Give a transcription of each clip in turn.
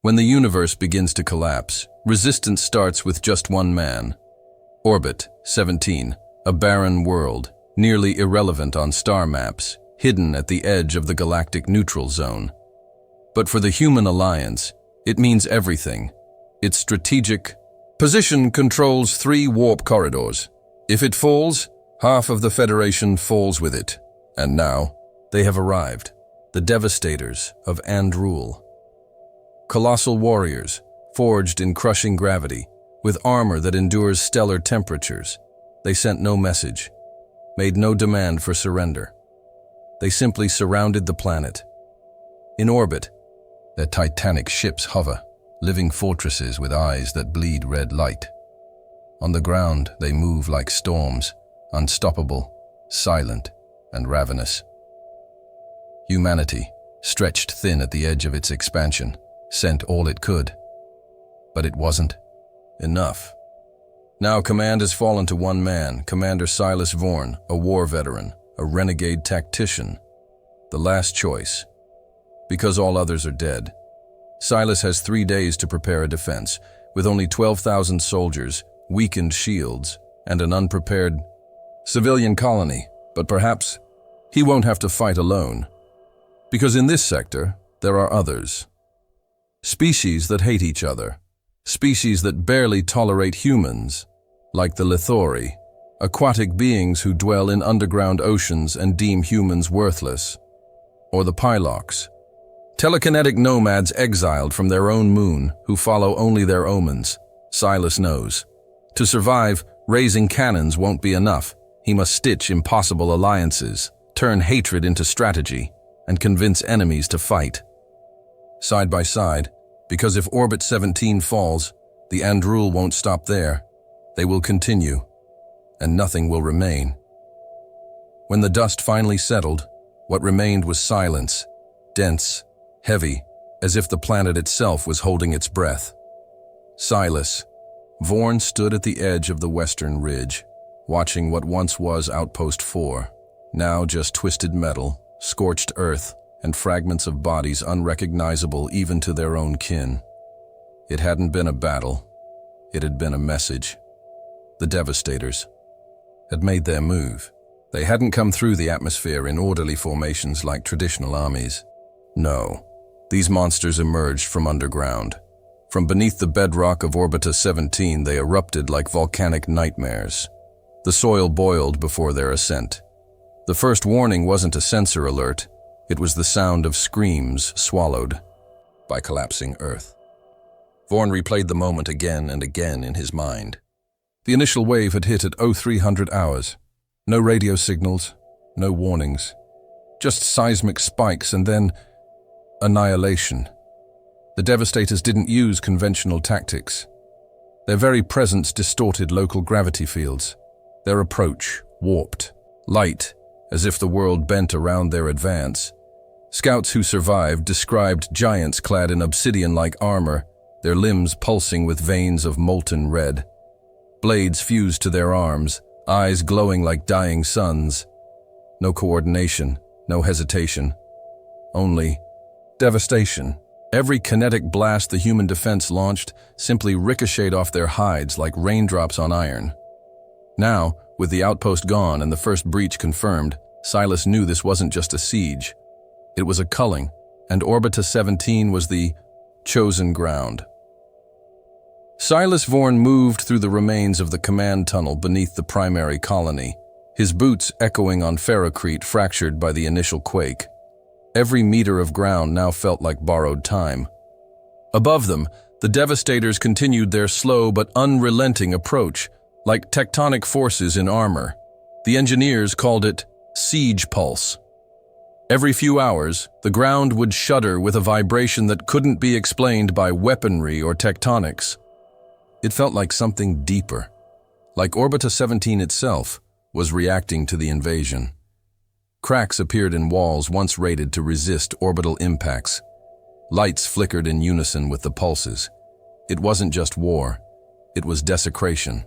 When the universe begins to collapse, resistance starts with just one man. Orbit 17, a barren world, nearly irrelevant on star maps, hidden at the edge of the galactic neutral zone. But for the human alliance, it means everything. Its strategic position controls 3 warp corridors. If it falls, half of the Federation falls with it. And now, they have arrived. The Devastators of And'Rul. Colossal warriors, forged in crushing gravity, with armor that endures stellar temperatures. They sent no message, made no demand for surrender. They simply surrounded the planet. In orbit, their titanic ships hover, living fortresses with eyes that bleed red light. On the ground, they move like storms, unstoppable, silent, and ravenous. Humanity, stretched thin at the edge of its expansion, sent all it could. But it wasn't enough. Now command has fallen to one man, Commander Silas Vorn, a war veteran, a renegade tactician. The last choice. Because all others are dead. Silas has 3 days to prepare a defense, with only 12,000 soldiers, weakened shields, and an unprepared civilian colony. But perhaps he won't have to fight alone. Because in this sector, there are others. Species that hate each other. Species that barely tolerate humans, like the Lithori, aquatic beings who dwell in underground oceans and deem humans worthless. Or the Pylox, telekinetic nomads exiled from their own moon who follow only their omens. Silas knows. To survive, raising cannons won't be enough. He must stitch impossible alliances, turn hatred into strategy, and convince enemies to fight. Side by side, because if Orbit 17 falls, the And'Rul won't stop there. They will continue, and nothing will remain. When the dust finally settled, what remained was silence, dense, heavy, as if the planet itself was holding its breath. Silas Vorn stood at the edge of the western ridge, watching what once was Outpost 4, now just twisted metal, scorched earth, and fragments of bodies unrecognizable even to their own kin. It hadn't been a battle. It had been a message. The Devastators had made their move. They hadn't come through the atmosphere in orderly formations like traditional armies. No, these monsters emerged from underground. From beneath the bedrock of ORBITA 17, they erupted like volcanic nightmares. The soil boiled before their ascent. The first warning wasn't a sensor alert. It was the sound of screams swallowed by collapsing earth. Vorn replayed the moment again and again in his mind. The initial wave had hit at 0300 hours. No radio signals, no warnings. Just seismic spikes and then annihilation. The Devastators didn't use conventional tactics. Their very presence distorted local gravity fields. Their approach warped, light, as if the world bent around their advance. Scouts who survived described giants clad in obsidian-like armor, their limbs pulsing with veins of molten red. Blades fused to their arms, eyes glowing like dying suns. No coordination, no hesitation. Only devastation. Every kinetic blast the human defense launched simply ricocheted off their hides like raindrops on iron. Now, with the outpost gone and the first breach confirmed, Silas knew this wasn't just a siege. It was a culling, and ORBITA 17 was the chosen ground. Silas Vorn moved through the remains of the command tunnel beneath the primary colony, his boots echoing on ferrocrete fractured by the initial quake. Every meter of ground now felt like borrowed time. Above them, the Devastators continued their slow but unrelenting approach, like tectonic forces in armor. The engineers called it siege pulse. Every few hours, the ground would shudder with a vibration that couldn't be explained by weaponry or tectonics. It felt like something deeper, like ORBITA 17 itself was reacting to the invasion. Cracks appeared in walls once rated to resist orbital impacts. Lights flickered in unison with the pulses. It wasn't just war, it was desecration.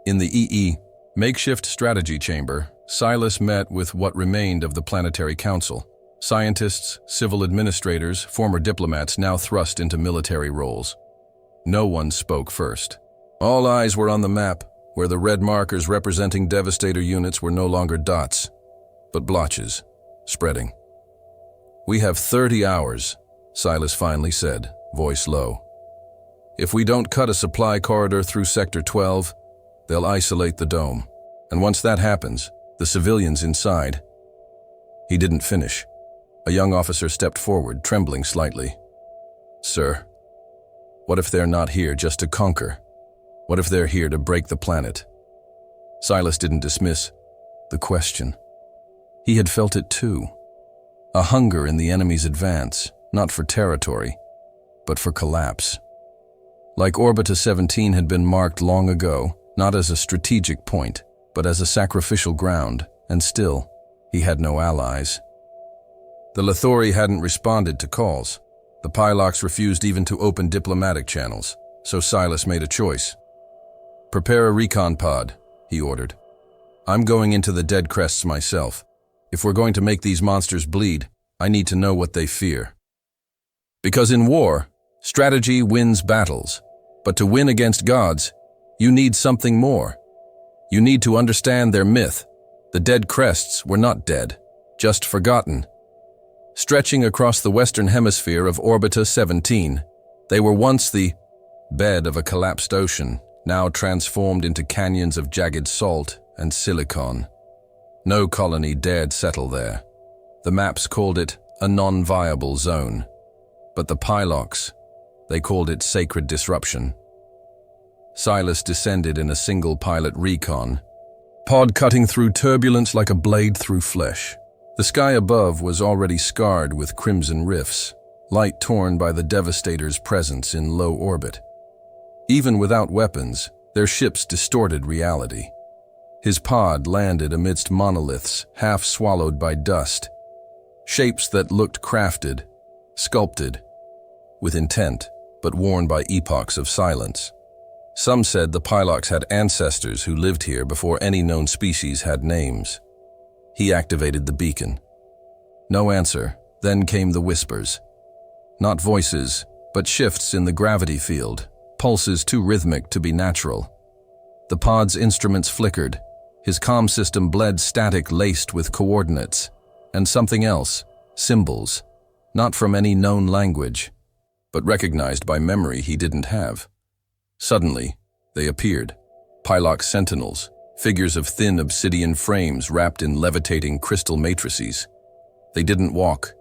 In the makeshift strategy chamber, Silas met with what remained of the planetary council. Scientists, civil administrators, former diplomats now thrust into military roles. No one spoke first. All eyes were on the map, where the red markers representing Devastator units were no longer dots, but blotches, spreading. "We have 30 hours, Silas finally said, voice low. "If we don't cut a supply corridor through Sector 12, they'll isolate the dome. And once that happens, the civilians inside—" He didn't finish. A young officer stepped forward, trembling slightly. "Sir, what if they're not here just to conquer? What if they're here to break the planet?" Silas didn't dismiss the question. He had felt it too. A hunger in the enemy's advance, not for territory, but for collapse. Like ORBITA 17 had been marked long ago, not as a strategic point, but as a sacrificial ground, and still, he had no allies. The Lithori hadn't responded to calls. The Pylox refused even to open diplomatic channels, so Silas made a choice. "Prepare a recon pod," he ordered. "I'm going into the dead crests myself. If we're going to make these monsters bleed, I need to know what they fear. Because in war, strategy wins battles, but to win against gods, you need something more. You need to understand their myth. The dead crests were not dead, just forgotten. Stretching across the western hemisphere of ORBITA 17, they were once the bed of a collapsed ocean, now transformed into canyons of jagged salt and silicon. No colony dared settle there. The maps called it a non-viable zone. But the Pylox, they called it sacred disruption. Silas descended in a single pilot recon, pod cutting through turbulence like a blade through flesh. The sky above was already scarred with crimson rifts, light torn by the Devastator's presence in low orbit. Even without weapons, their ships distorted reality. His pod landed amidst monoliths, half swallowed by dust. Shapes that looked crafted, sculpted, with intent, but worn by epochs of silence. Some said the Pylox had ancestors who lived here before any known species had names. He activated the beacon. No answer, then came the whispers. Not voices, but shifts in the gravity field, pulses too rhythmic to be natural. The pod's instruments flickered. His comm system bled static laced with coordinates. And something else, symbols, not from any known language, but recognized by memory he didn't have. Suddenly, they appeared, Pylox sentinels, figures of thin obsidian frames wrapped in levitating crystal matrices. They didn't walk,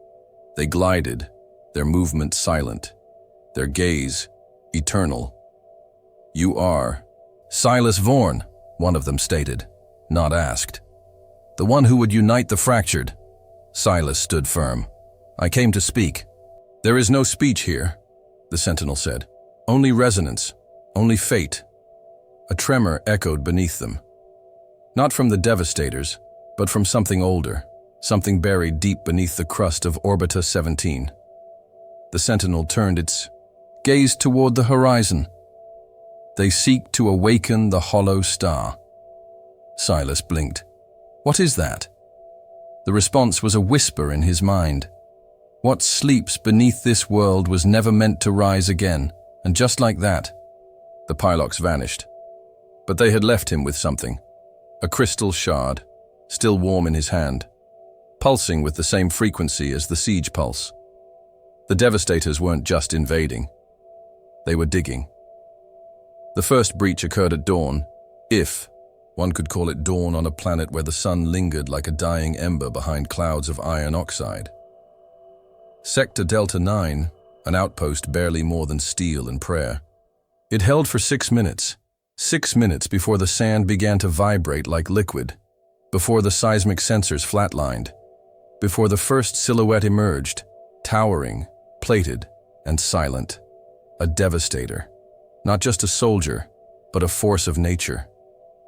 they glided, their movement silent, their gaze eternal. "You are Silas Vorn," one of them stated, not asked. "The one who would unite the fractured." Silas stood firm. "I came to speak." "There is no speech here," the sentinel said. "Only resonance, only fate." A tremor echoed beneath them. Not from the Devastators, but from something older, something buried deep beneath the crust of ORBITA 17. The sentinel turned its gaze toward the horizon. "They seek to awaken the hollow star." Silas blinked. "What is that?" The response was a whisper in his mind. What sleeps beneath this world was never meant to rise again, and just like that, the Pylox vanished. But they had left him with something. A crystal shard, still warm in his hand, pulsing with the same frequency as the siege pulse. The Devastators weren't just invading. They were digging. The first breach occurred at dawn, if one could call it dawn on a planet where the sun lingered like a dying ember behind clouds of iron oxide. Sector Delta 9, an outpost barely more than steel and prayer. It held for 6 minutes. 6 minutes before the sand began to vibrate like liquid, before the seismic sensors flatlined, before the first silhouette emerged, towering, plated, and silent. A devastator. Not just a soldier, but a force of nature.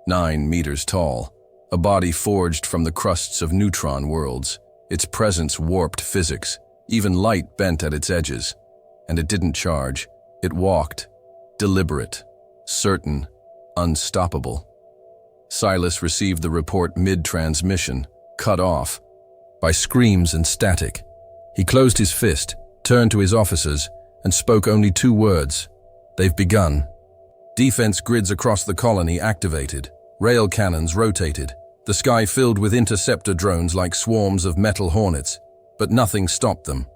9 meters tall, a body forged from the crusts of neutron worlds. Its presence warped physics, even light bent at its edges. And it didn't charge. It walked, deliberate, certain, unstoppable. Silas received the report mid-transmission, cut off. by screams and static. He closed his fist, turned to his officers, and spoke only 2 words. "They've begun." Defense grids across the colony activated. Rail cannons rotated. The sky filled with interceptor drones like swarms of metal hornets. But nothing stopped them.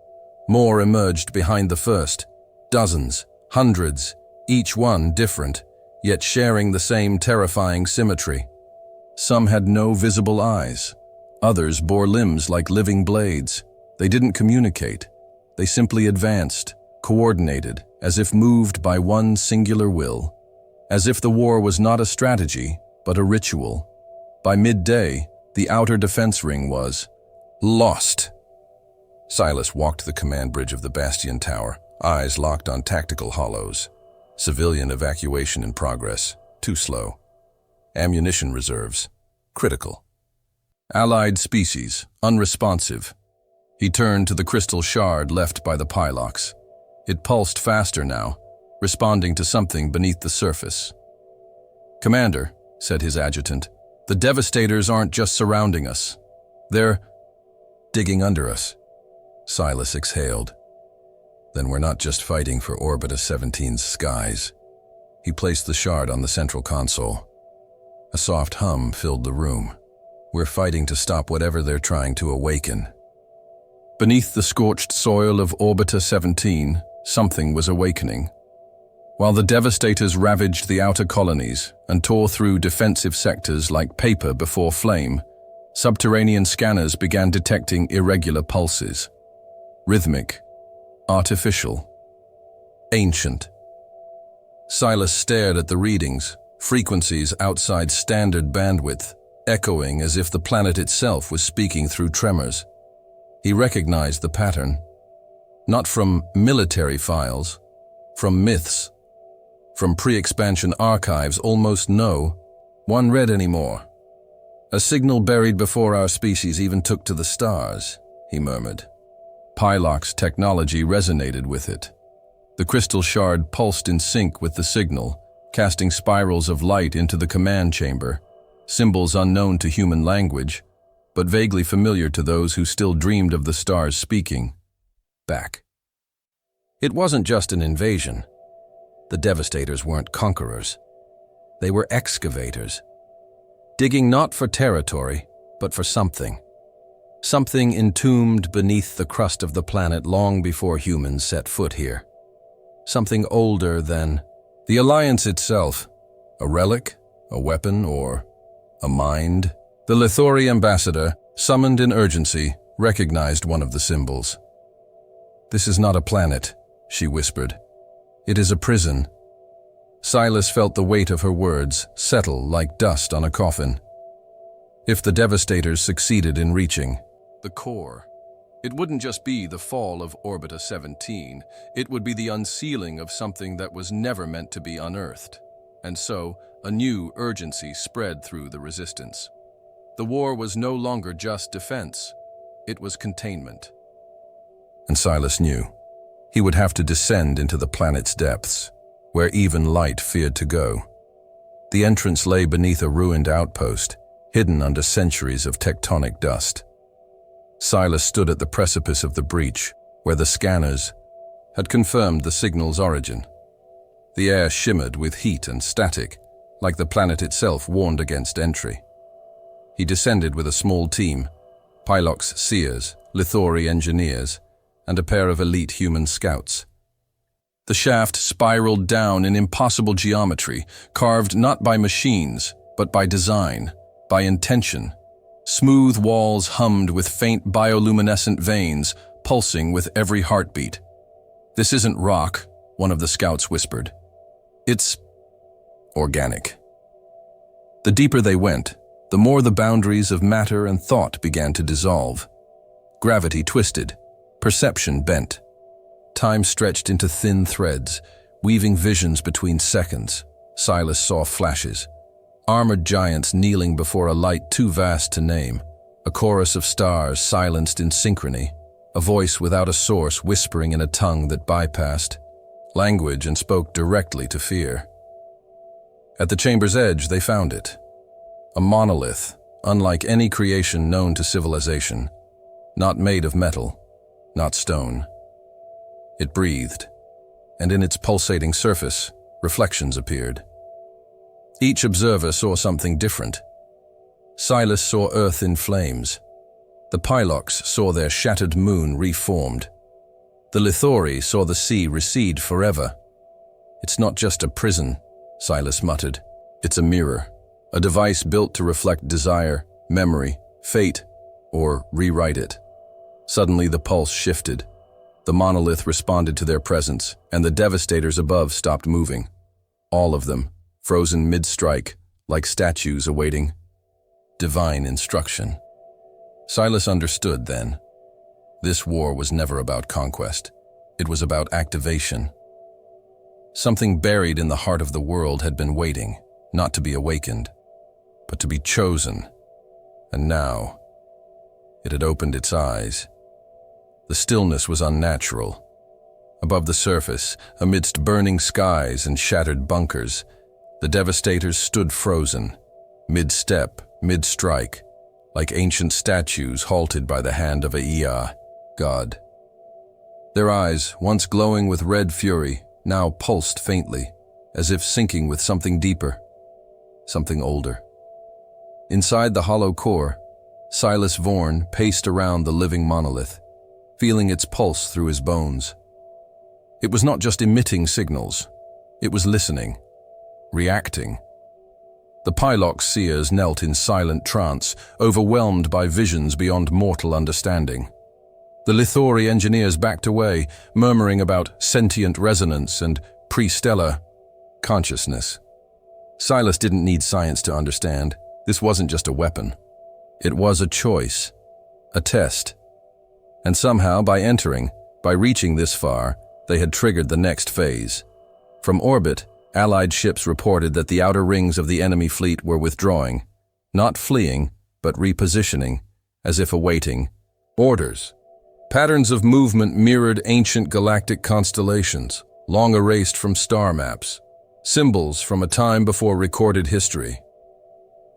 More emerged behind the first. Dozens, hundreds, each one different, yet sharing the same terrifying symmetry. Some had no visible eyes. Others bore limbs like living blades. They didn't communicate. They simply advanced, coordinated, as if moved by one singular will. As if the war was not a strategy, but a ritual. By midday, the outer defense ring was lost. Silas walked the command bridge of the Bastion Tower, eyes locked on tactical hollows. Civilian evacuation in progress, too slow. Ammunition reserves, critical. Allied species, unresponsive. He turned to the crystal shard left by the pylocks. It pulsed faster now, responding to something beneath the surface. "Commander," said his adjutant, "the Devastators aren't just surrounding us. They're digging under us." Silas exhaled. Then we're not just fighting for ORBITA 17's skies. He placed the shard on the central console. A soft hum filled the room. We're fighting to stop whatever they're trying to awaken. Beneath the scorched soil of ORBITA 17, something was awakening. While the Devastators ravaged the outer colonies and tore through defensive sectors like paper before flame, subterranean scanners began detecting irregular pulses. Rhythmic, artificial, ancient. Silas stared at the readings, frequencies outside standard bandwidth, echoing as if the planet itself was speaking through tremors. He recognized the pattern. Not from military files, from myths, from pre-expansion archives almost no one read anymore. "A signal buried before our species even took to the stars," he murmured. Pyloc's technology resonated with it. The crystal shard pulsed in sync with the signal, casting spirals of light into the command chamber, symbols unknown to human language, but vaguely familiar to those who still dreamed of the stars speaking back. It wasn't just an invasion. The Devastators weren't conquerors. They were excavators, digging not for territory, but for something. Something entombed beneath the crust of the planet long before humans set foot here. Something older than the Alliance itself. A relic, a weapon, or a mind? The Lithori ambassador, summoned in urgency, recognized one of the symbols. "This is not a planet," she whispered. "It is a prison." Silas felt the weight of her words settle like dust on a coffin. If the Devastators succeeded in reaching the core, it wouldn't just be the fall of ORBITA 17, it would be the unsealing of something that was never meant to be unearthed. And so, a new urgency spread through the resistance. The war was no longer just defense, it was containment. And Silas knew he would have to descend into the planet's depths, where even light feared to go. The entrance lay beneath a ruined outpost, hidden under centuries of tectonic dust. Silas stood at the precipice of the breach, where the scanners had confirmed the signal's origin. The air shimmered with heat and static, like the planet itself warned against entry. He descended with a small team, Pyloc's seers, Lithori engineers, and a pair of elite human scouts. The shaft spiraled down in impossible geometry, carved not by machines, but by design, by intention. Smooth walls hummed with faint bioluminescent veins, pulsing with every heartbeat. "This isn't rock," one of the scouts whispered. "It's organic." The deeper they went, the more the boundaries of matter and thought began to dissolve. Gravity twisted, perception bent. Time stretched into thin threads, weaving visions between seconds. Silas saw flashes. Armored giants kneeling before a light too vast to name. A chorus of stars silenced in synchrony. A voice without a source whispering in a tongue that bypassed language and spoke directly to fear. At the chamber's edge, they found it. A monolith, unlike any creation known to civilization. not made of metal, not stone. It breathed, and in its pulsating surface, reflections appeared. Each observer saw something different. Silas saw Earth in flames. The Pylox saw their shattered moon reformed. The Lithori saw the sea recede forever. "It's not just a prison," Silas muttered. "It's a mirror, a device built to reflect desire, memory, fate, or rewrite it." Suddenly the pulse shifted. The monolith responded to their presence, and the devastators above stopped moving. All of them, frozen mid-strike, like statues awaiting divine instruction. Silas understood then. This war was never about conquest. It was about activation. Something buried in the heart of the world had been waiting, not to be awakened, but to be chosen. And now, it had opened its eyes. The stillness was unnatural. Above the surface, amidst burning skies and shattered bunkers, the devastators stood frozen, mid-step, mid-strike, like ancient statues halted by the hand of a Ea, God. Their eyes, once glowing with red fury, now pulsed faintly, as if syncing with something deeper, something older. Inside the hollow core, Silas Vorn paced around the living monolith, feeling its pulse through his bones. It was not just emitting signals, it was listening, reacting. The Pylox seers knelt in silent trance, overwhelmed by visions beyond mortal understanding. The Lithori engineers backed away, murmuring about sentient resonance and pre-stellar consciousness. Silas didn't need science to understand. This wasn't just a weapon. It was a choice, a test. And somehow, by reaching this far, they had triggered the next phase. From orbit, Allied ships reported that the outer rings of the enemy fleet were withdrawing, not fleeing, but repositioning, as if awaiting orders. Patterns of movement mirrored ancient galactic constellations, long erased from star maps, symbols from a time before recorded history.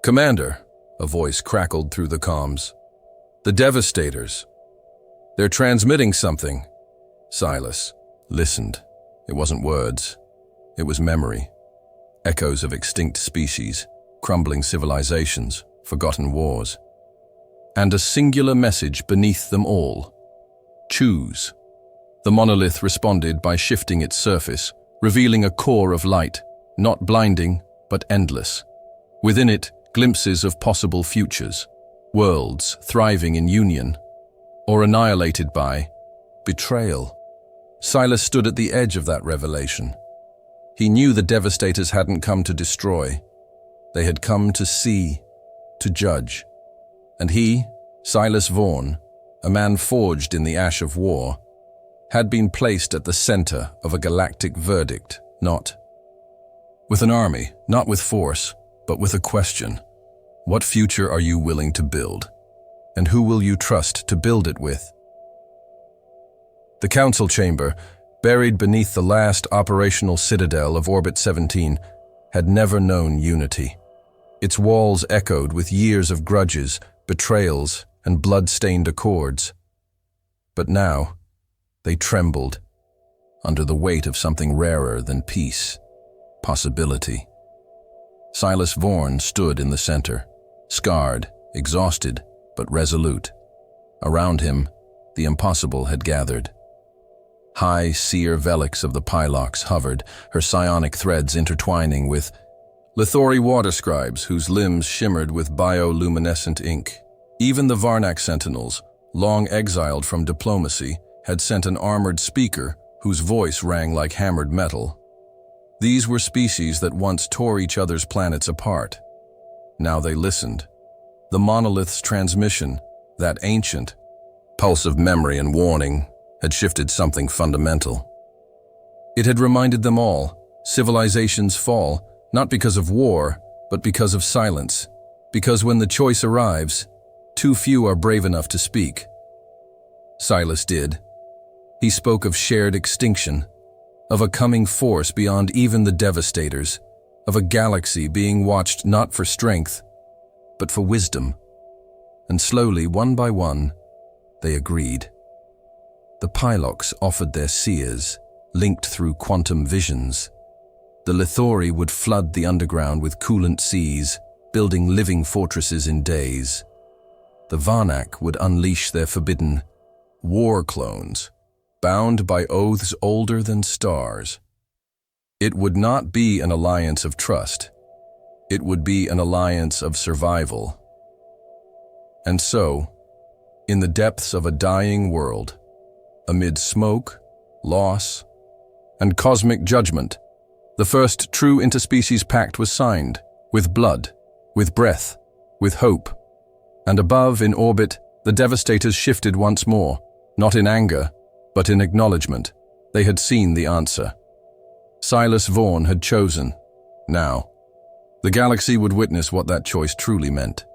"Commander," a voice crackled through the comms. "The Devastators. They're transmitting something." Silas listened. It wasn't words. It was memory. Echoes of extinct species, crumbling civilizations, forgotten wars. And a singular message beneath them all. Choose. The monolith responded by shifting its surface, revealing a core of light, not blinding, but endless. Within it, glimpses of possible futures, worlds thriving in union, or annihilated by betrayal. Silas stood at the edge of that revelation. He knew the Devastators hadn't come to destroy. They had come to see, to judge. And he, Silas Vorn, a man forged in the ash of war, had been placed at the center of a galactic verdict, not with an army, not with force, but with a question. What future are you willing to build? And who will you trust to build it with? The council chamber, buried beneath the last operational citadel of Orbit 17, had never known unity. Its walls echoed with years of grudges, betrayals, and blood-stained accords. But now, they trembled under the weight of something rarer than peace, possibility. Silas Vorn stood in the center, scarred, exhausted, but resolute. Around him, the impossible had gathered. High seer Velix of the Pylox hovered, her psionic threads intertwining with Lithori water scribes whose limbs shimmered with bioluminescent ink. Even the Varnak sentinels, long exiled from diplomacy, had sent an armored speaker whose voice rang like hammered metal. These were species that once tore each other's planets apart. Now they listened. The monolith's transmission, that ancient pulse of memory and warning, had shifted something fundamental. It had reminded them all, civilizations fall, not because of war, but because of silence. Because when the choice arrives, too few are brave enough to speak. Silas did. He spoke of shared extinction, of a coming force beyond even the Devastators, of a galaxy being watched not for strength, but for wisdom. And slowly, one by one, They agreed. The Pylox offered their seers, linked through quantum visions. The Lithori would flood the underground with coolant seas, building living fortresses in days. The Varnak would unleash their forbidden war clones, bound by oaths older than stars. It would not be an alliance of trust. It would be an alliance of survival. And so, in the depths of a dying world, amid smoke, loss, and cosmic judgment, the first true interspecies pact was signed, with blood, with breath, with hope. And above, in orbit, the Devastators shifted once more, not in anger, but in acknowledgement. They had seen the answer. Silas Vorn had chosen. Now, the galaxy would witness what that choice truly meant.